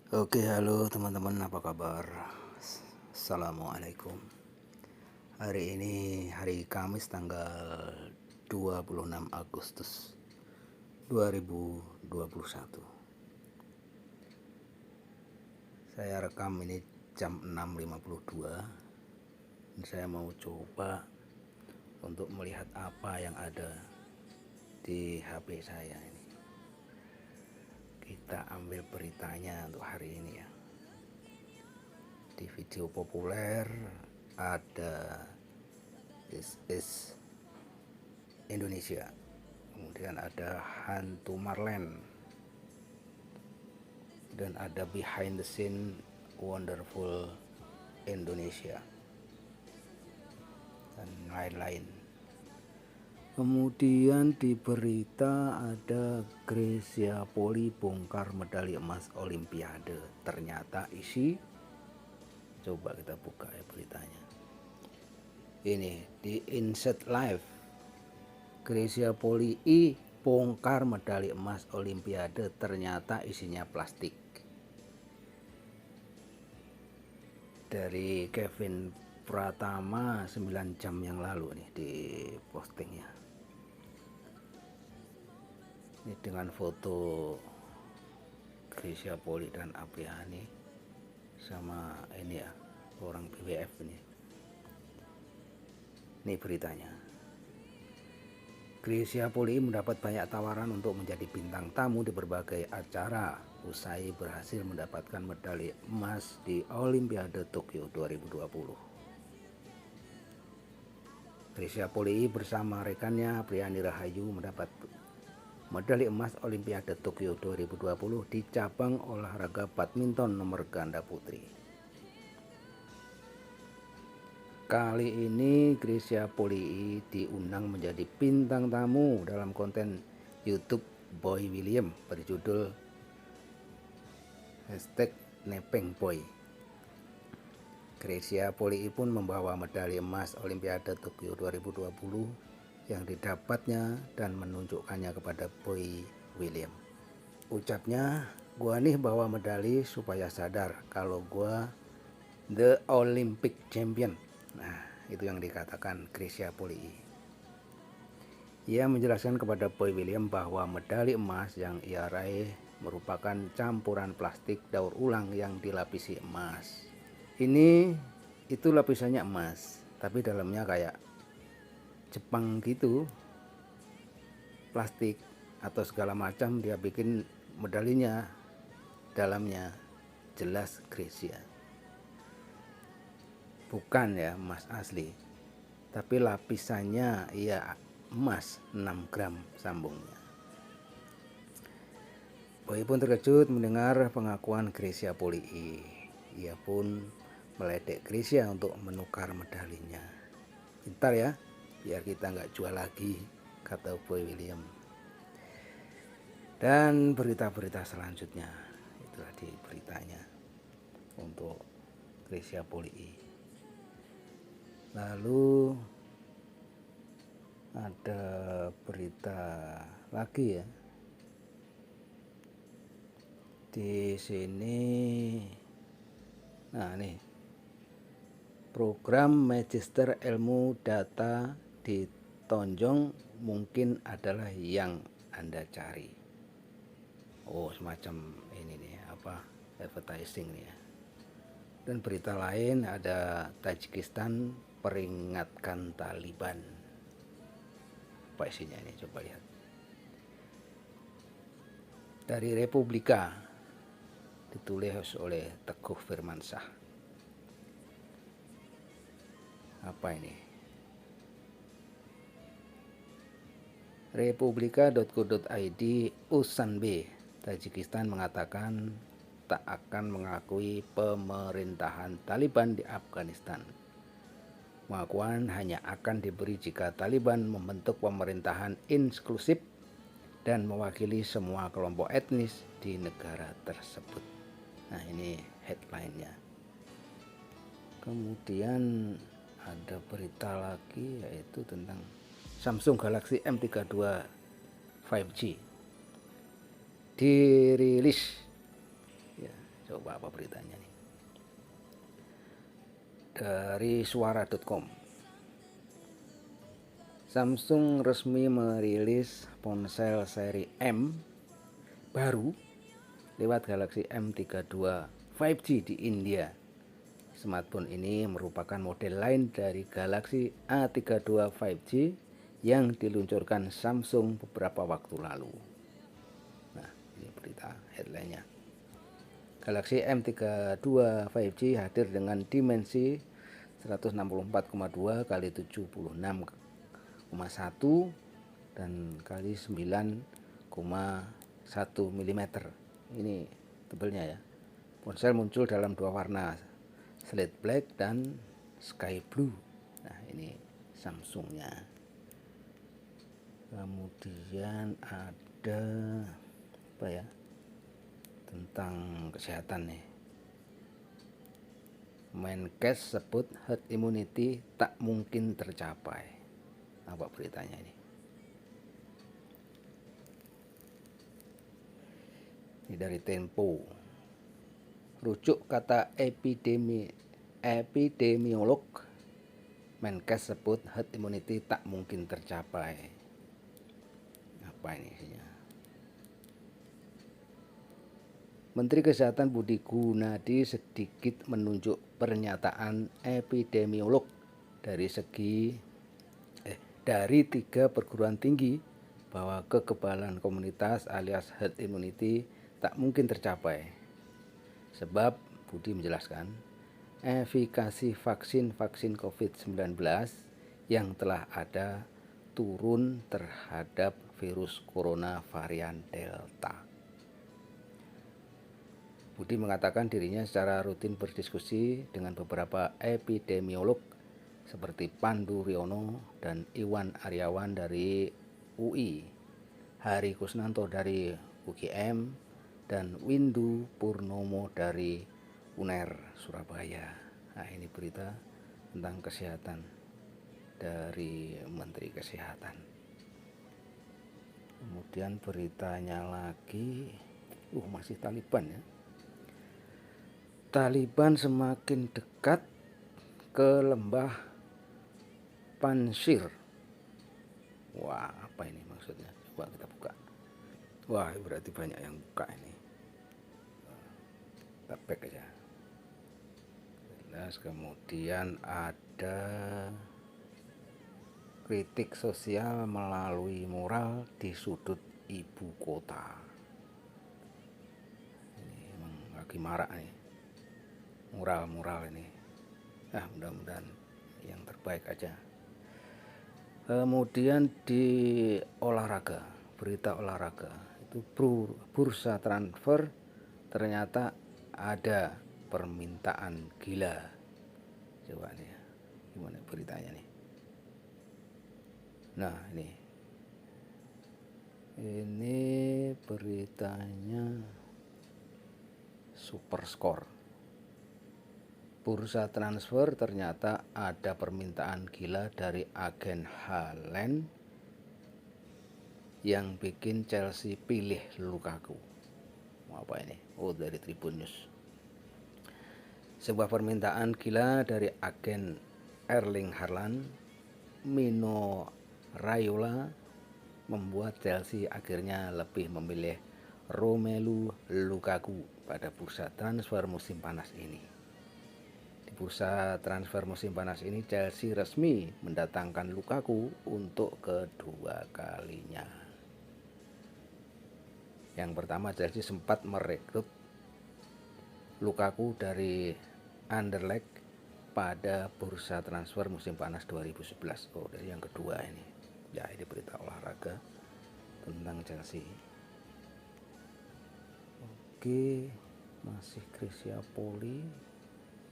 Oke, halo teman-teman, apa kabar? Assalamualaikum. Hari ini hari Kamis tanggal 26 Agustus 2021. Saya rekam ini jam 6.52 dan saya mau coba untuk melihat apa yang ada di HP saya ini. Kita ambil beritanya untuk hari ini ya. Di video populer ada This is Indonesia, kemudian ada Hantu Marlen, dan ada Behind the Scene Wonderful Indonesia, dan lain-lain. Kemudian di berita ada Grecia Poli bongkar medali emas Olimpiade. Ternyata isi, coba kita buka ya beritanya. Ini di Insert Live, Grecia Poli bongkar medali emas Olimpiade, ternyata isinya plastik. Dari Kevin Pratama 9 jam yang lalu nih di postingnya. Ini dengan foto Grecia Poli dan Apriani sama ini ya, orang BWF ini. Ini beritanya. Grecia Poli mendapat banyak tawaran untuk menjadi bintang tamu di berbagai acara usai berhasil mendapatkan medali emas di Olimpiade Tokyo 2020. Grecia Poli bersama rekannya Apriani Rahayu mendapat medali emas Olimpiade Tokyo 2020 di cabang olahraga badminton nomor ganda putri. Kali ini Grecia Poli diundang menjadi bintang tamu dalam konten YouTube Boy William berjudul #nepengboy. Grecia Poli pun membawa medali emas Olimpiade Tokyo 2020 yang didapatnya dan menunjukkannya kepada Boy William. Ucapnya, gua nih bawa medali supaya sadar kalau gua the Olympic champion. Nah, itu yang dikatakan Grecia Poli. Ia menjelaskan kepada Boy William bahwa medali emas yang ia raih merupakan campuran plastik daur ulang yang dilapisi emas. Ini itu lapisannya emas, tapi dalamnya kayak Jepang gitu, plastik atau segala macam dia bikin medalinya, dalamnya jelas Grecia. Bukan ya emas asli, tapi lapisannya ya emas 6 gram sambungnya. Boy pun terkejut mendengar pengakuan Grecia Poli. Ia pun meledek Grecia untuk menukar medalinya. Ntar ya, biar kita nggak jual lagi, kata Boy William. Dan berita-berita selanjutnya, itulah di beritanya untuk Grecia Poli. Lalu ada berita lagi ya. Di sini, nah nih, program Magister Ilmu Data di Tonjong mungkin adalah yang Anda cari. Oh, semacam ini nih, apa, advertising nih ya. Dan berita lain ada Tajikistan peringatkan Taliban. Apa isinya ini, coba lihat. Dari Republika, ditulis oleh Teguh Firmansyah. Apa ini? Republika.co.id, Usan B, Tajikistan mengatakan tak akan mengakui pemerintahan Taliban di Afghanistan. Pengakuan hanya akan diberi jika Taliban membentuk pemerintahan inklusif dan mewakili semua kelompok etnis di negara tersebut. Nah, ini headline-nya. Kemudian ada berita lagi yaitu tentang Samsung Galaxy M32 5G dirilis ya, Coba apa beritanya nih? Dari suara.com. Samsung resmi merilis ponsel seri M baru lewat Galaxy M32 5G di India. Smartphone ini merupakan model lain dari Galaxy A32 5G yang diluncurkan Samsung beberapa waktu lalu. Nah, ini berita headline-nya. Galaxy M32 5G hadir dengan dimensi 164,2 kali 76,1 dan kali 9,1 mm. Ini tebelnya ya. Ponsel muncul dalam dua warna, slate black dan sky blue. Nah, ini Samsungnya. Kemudian ada apa ya, tentang kesehatan nih. Menkes sebut herd immunity tak mungkin tercapai. Apa beritanya ini? Ini dari Tempo. Rujuk kata epidemiolog, Menkes sebut herd immunity tak mungkin tercapai. Apa ini isinya? Menteri Kesehatan Budi Gunadi sedikit menunjuk pernyataan epidemiolog dari 3 perguruan tinggi bahwa kekebalan komunitas alias herd immunity tak mungkin tercapai. Sebab Budi menjelaskan, efikasi vaksin COVID-19 yang telah ada turun terhadap virus corona varian Delta. Budi mengatakan dirinya secara rutin berdiskusi dengan beberapa epidemiolog seperti Pandu Riono dan Iwan Aryawan dari UI, Hari Kusnanto dari UGM, dan Windu Purnomo dari UNER Surabaya. Nah, ini berita tentang kesehatan dari Menteri Kesehatan. Kemudian beritanya lagi, masih Taliban ya. Taliban semakin dekat ke lembah Panjshir. Wah, apa ini maksudnya? Coba kita buka. Wah, berarti banyak yang buka ini. Kita back aja. Jelas. Kemudian ada kritik sosial melalui mural di sudut ibu kota. Ini emang lagi marak nih. Mural-mural ini. Mudah-mudahan yang terbaik aja. Kemudian di olahraga, berita olahraga itu bursa transfer ternyata ada permintaan gila. Coba nih, gimana beritanya nih? Nah, ini beritanya SuperScore. Bursa transfer ternyata ada permintaan gila dari agen Haaland yang bikin Chelsea pilih Lukaku. Apa ini? Dari Tribun News. Sebuah permintaan gila dari agen Erling Haaland, Mino Raiola, membuat Chelsea akhirnya lebih memilih Romelu Lukaku pada bursa transfer musim panas ini. Bursa transfer musim panas ini Chelsea resmi mendatangkan Lukaku untuk kedua kalinya. Yang pertama, Chelsea sempat merekrut Lukaku dari Anderlecht pada bursa transfer musim panas 2011. Dari yang kedua ini. Ya, ini berita olahraga tentang Chelsea. Oke, masih Krisya Poli,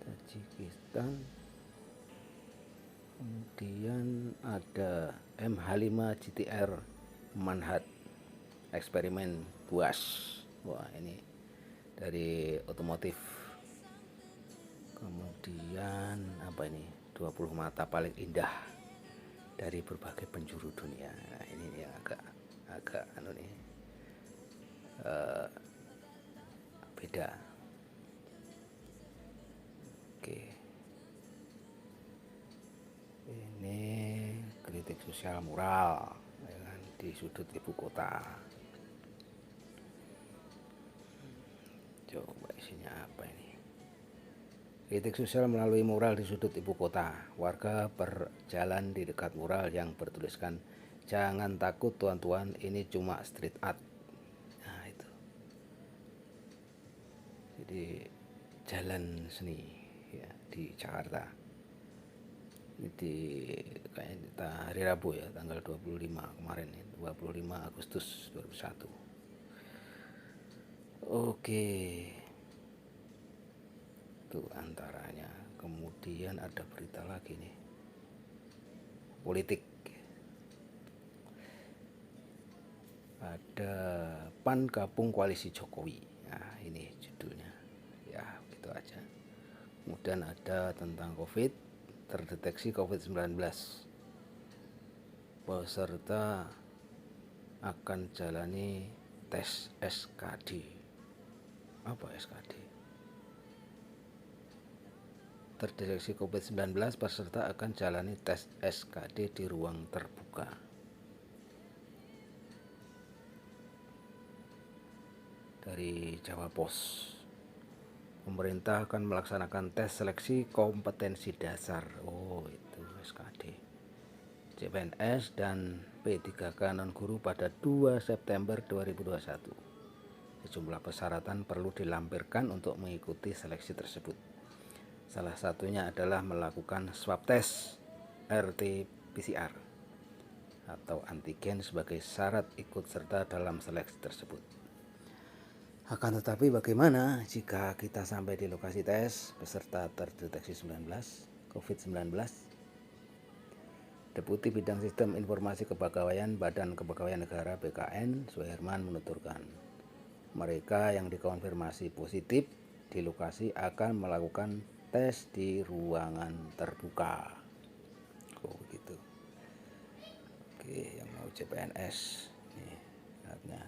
Tajikistan. Kemudian ada MH5 GTR Manhat eksperimen buas. Wah, ini dari otomotif. Kemudian apa ini? 20 mata paling indah dari berbagai penjuru dunia. Nah, ini yang agak beda. Oke, ini kritik sosial mural ya kan, di sudut ibu kota. Coba isinya apa ini? Kritik sosial melalui mural di sudut ibu kota. Warga berjalan di dekat mural yang bertuliskan, "Jangan takut tuan-tuan, ini cuma street art." Nah itu. Jadi jalan seni ya di Jakarta. Ini di kayaknya hari Rabu ya, tanggal 25 kemarin, 25 Agustus 2001. Oke. Itu antaranya. Kemudian ada berita lagi nih, politik. Ada PAN gabung koalisi Jokowi. Nah ini judulnya ya, gitu aja. Kemudian ada tentang COVID, terdeteksi COVID-19, peserta akan jalani tes SKD. Apa SKD? Terdeteksi COVID-19, peserta akan jalani tes SKD di ruang terbuka. Dari Jawa Pos, pemerintah akan melaksanakan tes seleksi kompetensi dasar. Oh itu SKD, CPNS dan P3K non guru pada 2 September 2021. Sejumlah persyaratan perlu dilampirkan untuk mengikuti seleksi tersebut. Salah satunya adalah melakukan swab test RT-PCR atau antigen sebagai syarat ikut serta dalam seleksi tersebut. Akan tetapi bagaimana jika kita sampai di lokasi tes peserta terdeteksi COVID-19? Deputi Bidang Sistem Informasi Kepegawaian Badan Kepegawaian Negara BKN, Suherman menuturkan, mereka yang dikonfirmasi positif di lokasi akan melakukan tes di ruangan terbuka. Oh begitu. Oke, yang mau CPNS nih lihatnya.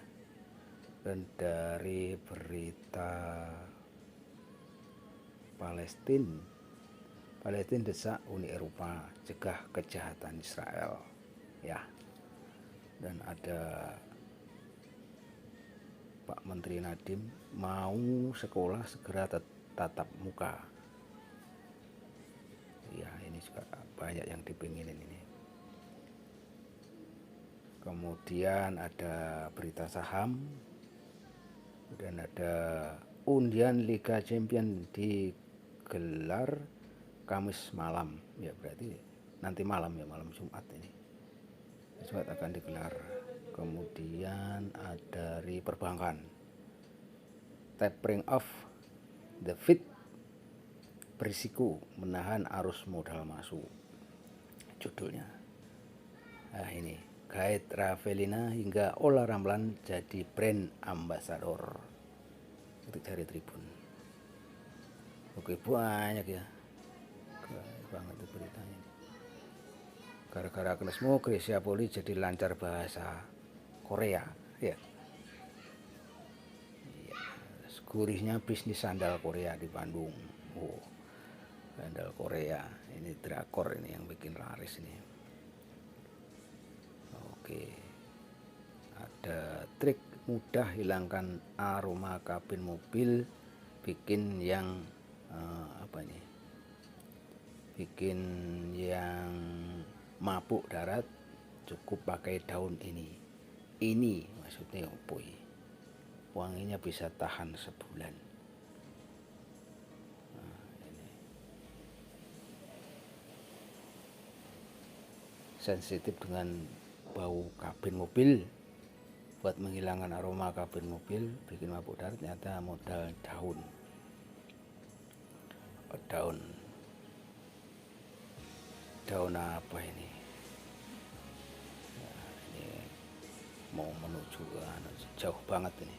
Dan dari berita Palestina desak Uni Eropa cegah kejahatan Israel ya. Dan ada Pak Menteri Nadiem mau sekolah segera tatap muka. Ya ini juga banyak yang dipinginin ini. Kemudian ada berita saham. Kemudian ada undian Liga Champion digelar Kamis malam. Ya berarti nanti malam ya, malam Jumat ini. Jumat akan digelar. Kemudian ada dari perbankan, tapering off the Fed berisiko menahan arus modal masuk, judulnya. Nah ini, Gaet Ravelina hingga Ola Ramlan jadi brand ambassador. Itu dari Tribun. Oke, banyak ya, banget itu beritanya. Gara-gara Agnesmo, Gracia Poli jadi lancar bahasa Korea ya. Gurihnya bisnis sandal Korea di Bandung. Oh, sandal Korea, ini drakor ini yang bikin laris ini. Oke, ada trik mudah hilangkan aroma kabin mobil, bikin yang bikin yang mabuk darat, cukup pakai daun ini. Ini maksudnya apa ya? Wanginya bisa tahan sebulan. Nah, ini. Sensitif dengan bau kabin mobil, buat menghilangkan aroma kabin mobil, bikin mabuk darat, ternyata modal daun. Daun apa ini? Nah, ini mau menuju jauh banget ini.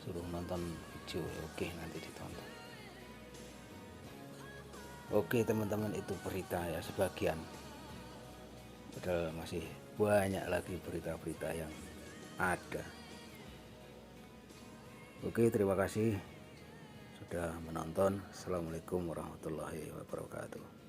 Suruh nonton video. Oke, nanti ditonton. Oke teman-teman, itu berita ya, sebagian, padahal masih banyak lagi berita-berita yang ada. Oke, terima kasih sudah menonton. Assalamualaikum warahmatullahi wabarakatuh.